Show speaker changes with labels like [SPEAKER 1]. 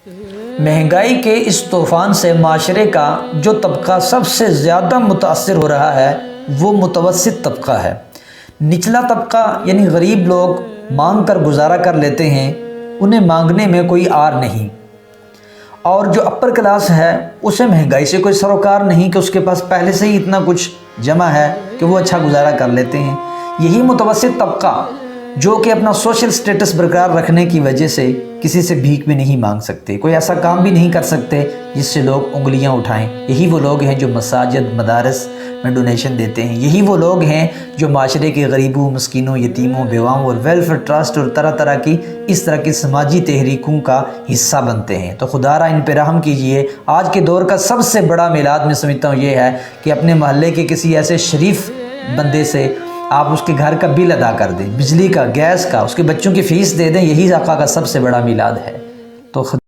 [SPEAKER 1] مہنگائی کے اس طوفان سے معاشرے کا جو طبقہ سب سے زیادہ متاثر ہو رہا ہے وہ متوسط طبقہ ہے۔ نچلا طبقہ یعنی غریب لوگ مانگ کر گزارا کر لیتے ہیں، انہیں مانگنے میں کوئی آر نہیں، اور جو اپر کلاس ہے اسے مہنگائی سے کوئی سروکار نہیں کہ اس کے پاس پہلے سے ہی اتنا کچھ جمع ہے کہ وہ اچھا گزارا کر لیتے ہیں۔ یہی متوسط طبقہ جو کہ اپنا سوشل سٹیٹس برقرار رکھنے کی وجہ سے کسی سے بھیک بھی نہیں مانگ سکتے، کوئی ایسا کام بھی نہیں کر سکتے جس سے لوگ انگلیاں اٹھائیں، یہی وہ لوگ ہیں جو مساجد مدارس میں ڈونیشن دیتے ہیں، یہی وہ لوگ ہیں جو معاشرے کے غریبوں مسکینوں یتیموں بیواؤں اور ویلفیئر ٹرسٹ اور طرح طرح کی اس طرح کی سماجی تحریکوں کا حصہ بنتے ہیں۔ تو خدا را ان پہ رحم کیجئے۔ آج کے دور کا سب سے بڑا میلاد میں سمجھتا ہوں یہ ہے کہ اپنے محلے کے کسی ایسے شریف بندے سے آپ اس کے گھر کا بل ادا کر دیں، بجلی کا، گیس کا، اس کے بچوں کی فیس دے دیں، یہی آقا کا سب سے بڑا میلاد ہے۔ تو